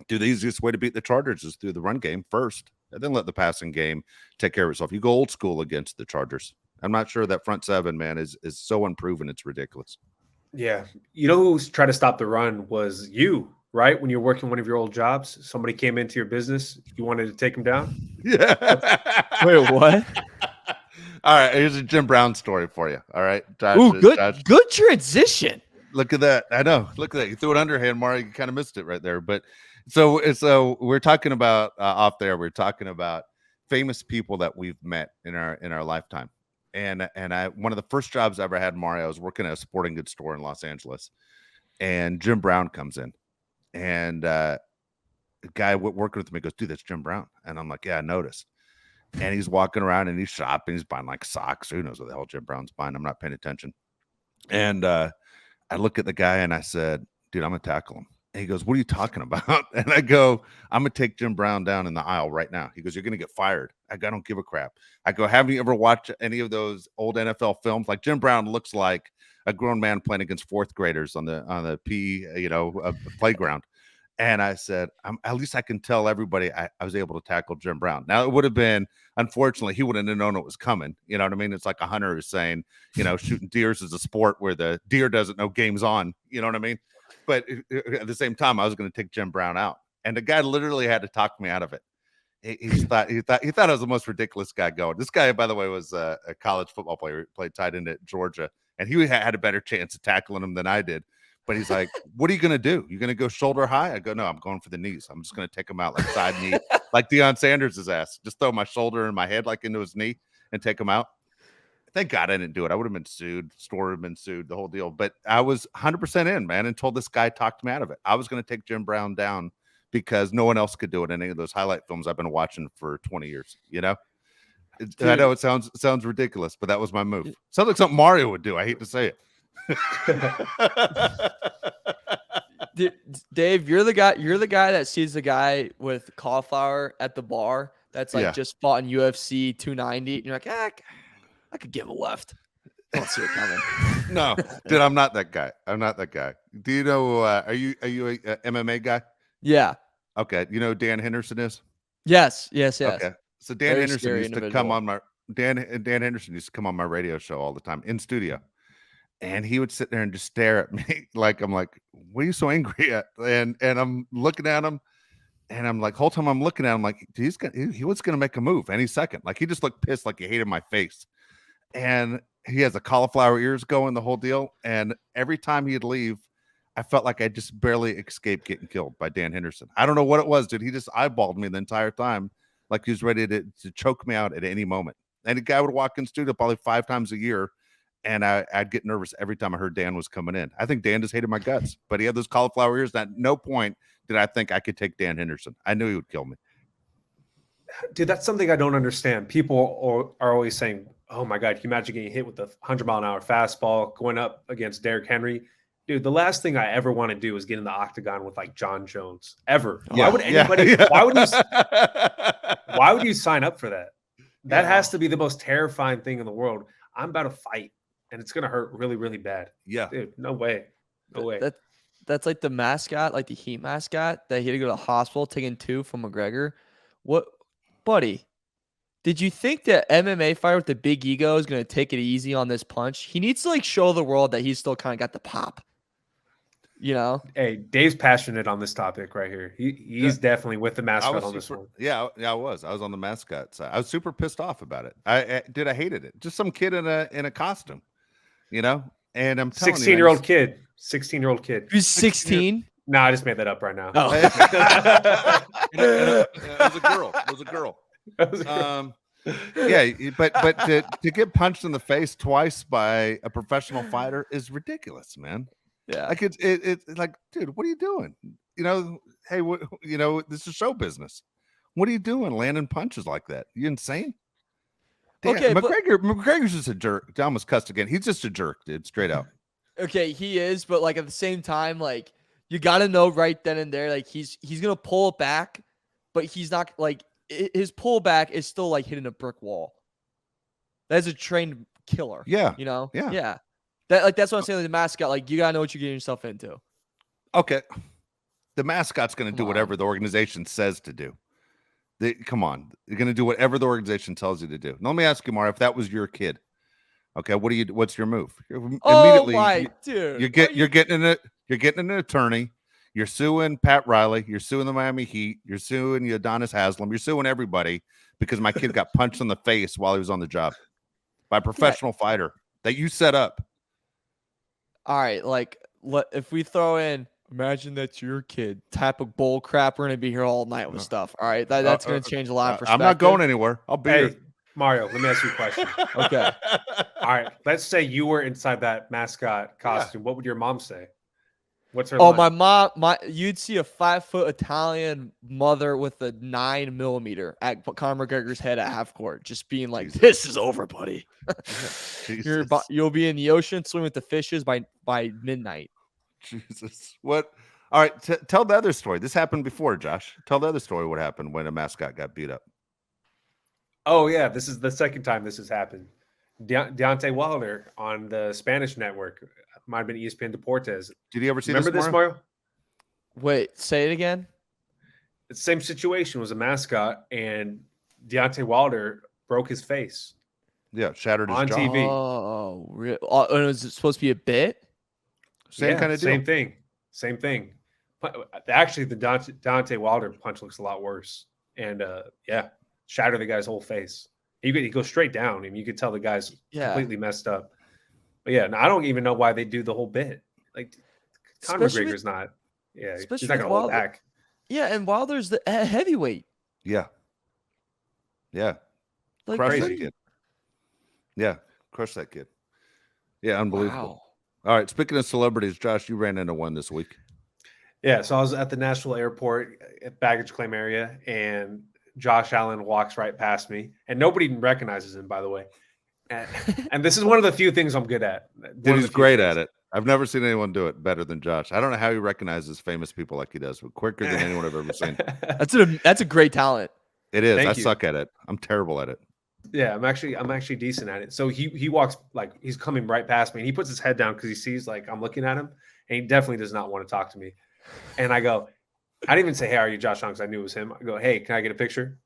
the easiest way to beat the Chargers is through the run game first, and then let the passing game take care of itself. You go old school against the Chargers. I'm not sure that front seven, man, is so unproven. It's ridiculous. Yeah. You know who's tried to stop the run was you, right? When you're working one of your old jobs, somebody came into your business. You wanted to take them down? Yeah. Wait, what? All right, here's a Jim Brown story for you. All right, Josh. Ooh, good transition. Look at that. I know. Look at that. You threw it underhand, Mario. You kind of missed it right there. But so we're talking about off there. We're talking about famous people that we've met in our lifetime. And one of the first jobs I ever had, Mario, I was working at a sporting goods store in Los Angeles, and Jim Brown comes in, and the guy working with me goes, "Dude, that's Jim Brown." And I'm like, "Yeah, I noticed." And he's walking around and he's shopping. He's buying like socks. Who knows what the hell Jim Brown's buying? I'm not paying attention. And I look at the guy and I said, "Dude, I'm gonna tackle him." And he goes, "What are you talking about?" And I go, "I'm gonna take Jim Brown down in the aisle right now." He goes, "You're gonna get fired." I go, "I don't give a crap." I go, "Haven't you ever watched any of those old NFL films? Like Jim Brown looks like a grown man playing against fourth graders on the playground." And I said, at least I can tell everybody I was able to tackle Jim Brown. Now, it would have been, unfortunately, he wouldn't have known it was coming. You know what I mean? It's like a hunter is saying, shooting deers is a sport where the deer doesn't know game's on. You know what I mean? But at the same time, I was going to take Jim Brown out. And the guy literally had to talk me out of it. He thought I was the most ridiculous guy going. This guy, by the way, was a college football player. He played tight end at Georgia. And he had a better chance of tackling him than I did. But he's like, "What are you going to do? You're going to go shoulder high?" I go, "No, I'm going for the knees. I'm just going to take him out like side knee, like Deion Sanders' ass. Just throw my shoulder and my head like into his knee and take him out." Thank God I didn't do it. I would have been sued. Store would have been sued, the whole deal. But I was 100% in, man, until this guy talked me out of it. I was going to take Jim Brown down because no one else could do it in any of those highlight films I've been watching for 20 years, I know it sounds ridiculous, but that was my move. Sounds like something Mario would do. I hate to say it. Dave, you're the guy that sees the guy with cauliflower at the bar that's like just fought in UFC 290. And you're like, I could give a left. I don't see it coming. No, dude, I'm not that guy. Do you know? Are you a MMA guy? Yeah. Okay. You know who Dan Henderson is? Yes. Okay. So Dan Very Henderson scary used to come on my Dan Henderson used to come on my radio show all the time in studio. And he would sit there and just stare at me like I'm like, "What are you so angry at?" And I'm looking at him, and I'm like, whole time I'm looking at him like he was gonna make a move any second. Like he just looked pissed, like he hated my face. And he has a cauliflower ears going, the whole deal. And every time he'd leave, I felt like I just barely escaped getting killed by Dan Henderson. I don't know what it was, dude. He just eyeballed me the entire time, like he was ready to choke me out at any moment. And the guy would walk in studio probably 5 times a year. And I'd get nervous every time I heard Dan was coming in. I think Dan just hated my guts, but he had those cauliflower ears. At no point did I think I could take Dan Henderson. I knew he would kill me. Dude, that's something I don't understand. People are always saying, "Oh my God, can you imagine getting hit with a 100-mile-an-hour fastball going up against Derrick Henry?" Dude, the last thing I ever want to do is get in the octagon with like John Jones ever. Yeah, why would anybody? Yeah. Why would you sign up for that? That has to be the most terrifying thing in the world. I'm about to fight. And it's gonna hurt really, really bad. Yeah, dude, no way. That's like the mascot, like the Heat mascot that he had to go to the hospital taking 2 from McGregor. What, buddy? Did you think that MMA fighter with the big ego is gonna take it easy on this punch? He needs to like show the world that he's still kind of got the pop. Hey, Dave's passionate on this topic right here. He's definitely with the mascot on this one. Yeah, I was on the mascot side. I was super pissed off about it. I hated it. Just some kid in a costume. And I'm telling 16-year-old kid. 16-year-old kid. He's 16? No, I just made that up right now. Oh. It was a girl. Yeah, but to get punched in the face twice by a professional fighter is ridiculous, man. Yeah. Like it's like, dude, what are you doing? Hey, this is show business. What are you doing landing punches like that? You insane? Damn, okay, McGregor's just a jerk. I almost cussed again. He's just a jerk, dude. Straight out. Okay, he is, but like at the same time, like you got to know right then and there, like he's gonna pull it back, but he's not like his pullback is still like hitting a brick wall. That's a trained killer. Yeah. Yeah. That's what I'm saying. Like the mascot, like you gotta know what you're getting yourself into. Okay, the mascot's gonna do whatever the organization says to do. Come on, you're gonna do whatever the organization tells you to do. Now, let me ask you, Mario, if that was your kid, okay, what's your move? Dude, You're getting an attorney. You're suing Pat Riley. You're suing the Miami Heat. You're suing Udonis Haslem. You're suing everybody because my kid got punched in the face while he was on the job by a professional fighter that you set up. All right, like if we throw in, imagine that's your kid type of bull crap, we're gonna be here all night with stuff. All right, that's gonna change a lot of perspective. I'm not going anywhere. I'll be here. Mario, let me ask you a question. Okay. All right, let's say you were inside that mascot costume. What would your mom say? What's her Oh, line? my mom, you'd see a 5-foot Italian mother with a 9mm at Conor McGregor's head at half court, just being like, Jesus. "This is over, buddy. Jesus. You'll be in the ocean swimming with the fishes by midnight." Jesus. What? All right. Tell the other story. This happened before, Josh. Tell the other story. What happened when a mascot got beat up? Oh, yeah. This is the second time this has happened. Deontay Wilder on the Spanish network. Might have been ESPN Deportes. Did you ever see Remember this, Mario? Wait, say it again. The same situation was a mascot, and Deontay Wilder broke his face. Yeah, shattered his on jaw. TV. Oh, really? And was it supposed to be a bit? Same kind of deal. Same thing. But actually, the Deontay Wilder punch looks a lot worse. And shatter the guy's whole face. He goes straight down, and you could tell the guy's completely messed up. But yeah, I don't even know why they do the whole bit. Like, Conor McGregor's not. Yeah, he's not going to hold back. Yeah, and Wilder's the heavyweight. Yeah. Like, Crush that kid. Yeah, crush that kid. Yeah, unbelievable. Wow. All right, speaking of celebrities, Josh, you ran into one this week. Yeah, so I was at the Nashville airport at baggage claim area, and Josh Allen walks right past me, and nobody even recognizes him, by the way. And this is one of the few things I'm good at. Dude, he's great at it. I've never seen anyone do it better than Josh. I don't know how he recognizes famous people like he does, but quicker than anyone I've ever seen. That's a great talent. It is. I suck at it. I'm terrible at it. Yeah, I'm actually decent at it. So he walks, like, he's coming right past me, and he puts his head down because he sees, like, I'm looking at him, and he definitely does not want to talk to me. And I go, I didn't even say, "Hey, how are you, Josh Allen?" because I knew it was him. I go, "Hey, can I get a picture?"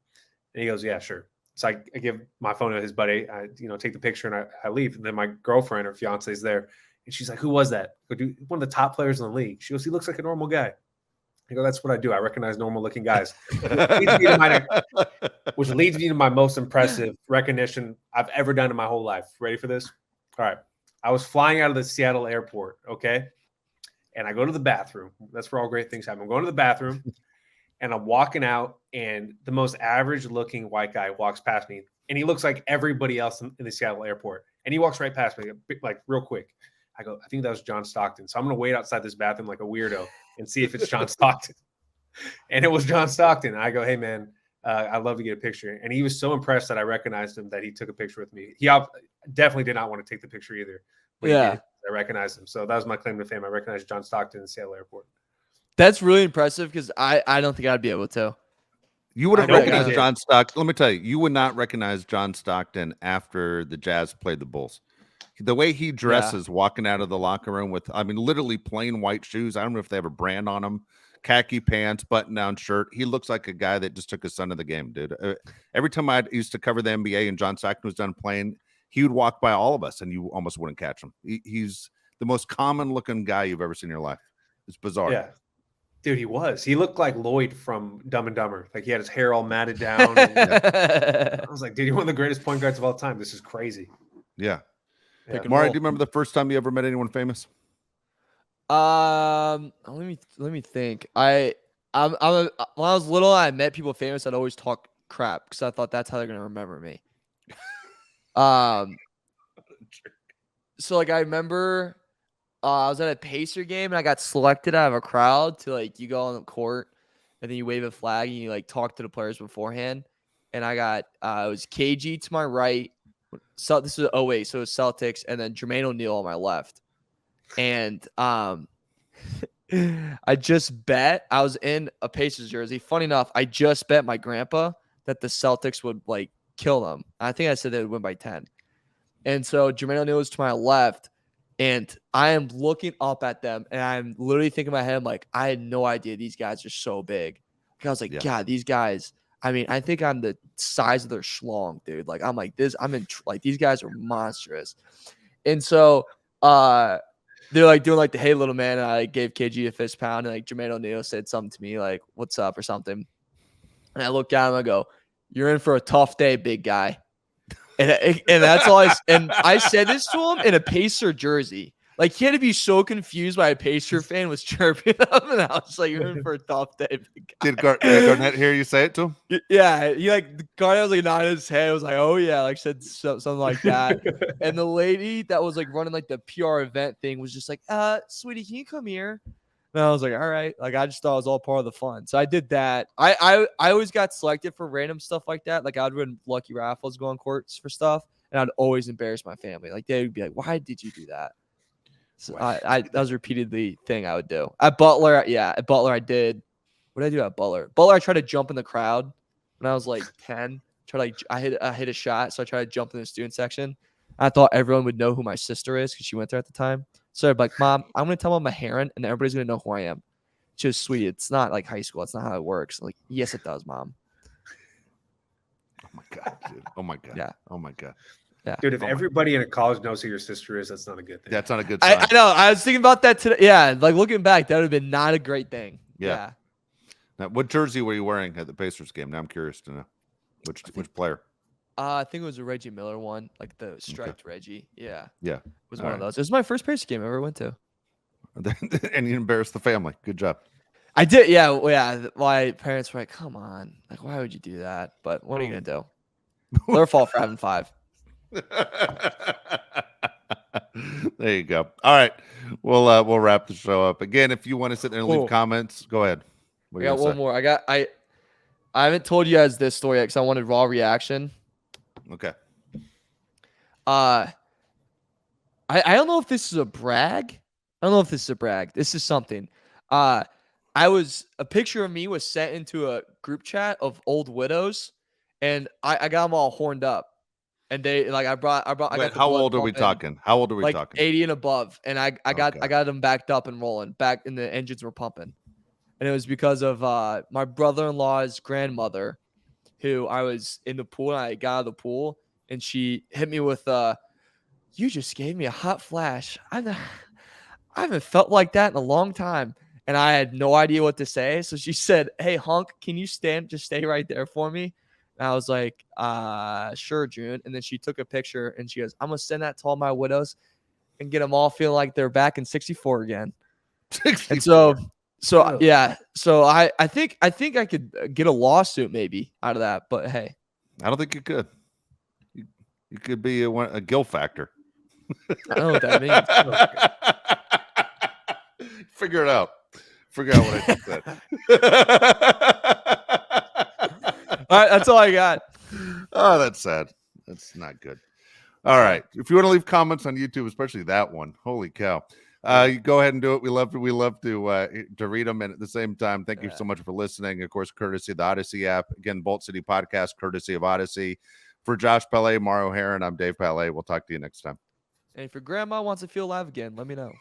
And he goes, "Yeah, sure." So I give my phone to his buddy. I take the picture, and I leave. And then my girlfriend or fiance is there, and she's like, "Who was that?" I go, "Dude, one of the top players in the league." She goes, "He looks like a normal guy." I go, "That's what I do. I recognize normal-looking guys," which leads me to my most impressive recognition I've ever done in my whole life. Ready for this? All right. I was flying out of the Seattle airport, okay? And I go to the bathroom. That's where all great things happen. I'm going to the bathroom, and I'm walking out, and the most average-looking white guy walks past me, and he looks like everybody else in the Seattle airport. And he walks right past me, like, real quick. I go, I think that was John Stockton. So I'm going to wait outside this bathroom like a weirdo and see if it's John Stockton. And it was John Stockton. And I go, "Hey, man, I'd love to get a picture." And he was so impressed that I recognized him that he took a picture with me. He definitely did not want to take the picture either. But yeah, I recognized him. So that was my claim to fame. I recognized John Stockton in Seattle airport. That's really impressive because I don't think I'd be able to. You would have recognized John Stockton. Let me tell you, you would not recognize John Stockton after the Jazz played the Bulls. The way he dresses walking out of the locker room with, literally plain white shoes. I don't know if they have a brand on them, khaki pants, button-down shirt. He looks like a guy that just took his son to the game, dude. Every time I used to cover the NBA and John Stockton was done playing, he would walk by all of us and you almost wouldn't catch him. He's the most common-looking guy you've ever seen in your life. It's bizarre. Yeah. Dude, he was. He looked like Lloyd from Dumb and Dumber. Like, he had his hair all matted down. I was like, dude, you're one of the greatest point guards of all time. This is crazy. Yeah. Mario, do you remember the first time you ever met anyone famous? Let me think. When I was little, I met people famous. I'd always talk crap because I thought that's how they're gonna remember me. So like I remember, I was at a Pacer game and I got selected out of a crowd to, like, you go on the court and then you wave a flag and you, like, talk to the players beforehand. And I got it was KG to my right. So this is 08, so it was Celtics, and then Jermaine O'Neal on my left. And I just bet I was in a Pacers jersey. Funny enough, I just bet my grandpa that the Celtics would, like, kill them. I think I said they would win by 10. And so Jermaine O'Neal was to my left, and I am looking up at them, and I'm literally thinking in my head, like, I had no idea these guys are so big. Like, I was like, God, these guys. I think I'm the size of their schlong, dude. Like, I'm like this. These guys are monstrous. And so they're, like, doing, like, the "Hey, little man," and I gave KG a fist pound, and, like, Jermaine O'Neal said something to me, like, "What's up?" or something. And I look down and I go, "You're in for a tough day, big guy." And that's all I said this to him in a Pacer jersey. Like he had to be so confused by a Pacer fan was chirping him, and I was like, "You're in for a tough day." Big guy. Did Garnett hear you say it to him? Yeah, he like Garnett was like nodding his head. Was like, "Oh yeah," like said something like that. And the lady that was like running like the PR event thing was just like, sweetie, can you come here?" And I was like, all right. Like I just thought it was all part of the fun. So I did that. I always got selected for random stuff like that. Like I'd win lucky raffles, go on courts for stuff, and I'd always embarrass my family. Like they would be like, why did you do that? So that was repeatedly thing I would do. At Butler, I did. What did I do at Butler? Butler, I tried to jump in the crowd when I was like 10. I hit a shot, so I tried to jump in the student section. I thought everyone would know who my sister is because she went there at the time. So I'd be like, Mom, I'm going to tell Mama Herron, and everybody's going to know who I am. She was sweet. It's not like high school. It's not how it works. Like, yes, it does, Mom. Oh, my God, dude. Oh, my God. Yeah. Oh, my God. Yeah. Dude, if everybody in a college knows who your sister is, that's not a good thing. That's not a good sign. I know. I was thinking about that today. Yeah. Like, looking back, that would have been not a great thing. Yeah. Now, what jersey were you wearing at the Pacers game? Now I'm curious to know. Which player? I think it was a Reggie Miller one, like the striped Reggie. Yeah. Yeah. It was one of those. It was my first Pacers game I ever went to. And you embarrassed the family. Good job. I did. Yeah. Well, yeah. My parents were like, come on. Like, why would you do that? But what are you going to do? Their fault for having 5. There you go. All right. We'll wrap the show up. Again, if you want to sit there and leave comments, go ahead. I got one more. I haven't told you guys this story yet because I wanted raw reaction. Okay. I don't know if this is a brag. This is something. A picture of me was sent into a group chat of old widows, and I got them all horned up. And they like I got. Wait, how old are we talking? How old are we like talking? 80 and above. And I got them backed up and rolling. Back and the engines were pumping. And it was because of my brother-in-law's grandmother, who I was in the pool and I got out of the pool, and she hit me with you just gave me a hot flash. I haven't felt like that in a long time. And I had no idea what to say. So she said, "Hey, hunk, can you just stay right there for me?" And I was like, sure, June. And then she took a picture and she goes, "I'm going to send that to all my widows and get them all feeling like they're back in 64 again." 64. And so yeah. So I think I could get a lawsuit maybe out of that. But hey. I don't think you could. You could be a gill factor. I don't know what that means. Figure it out. Figure out what I just said. All right, that's all I got. Oh, that's sad. That's not good. All right. If you want to leave comments on YouTube, especially that one, holy cow, you go ahead and do it. We love to read them. And at the same time, thank you so much for listening. Of course, courtesy of the Odyssey app. Again, Bolt City Podcast, courtesy of Odyssey. For Josh Palet, Mario Herron, I'm Dave Palet. We'll talk to you next time. And if your grandma wants to feel alive again, let me know.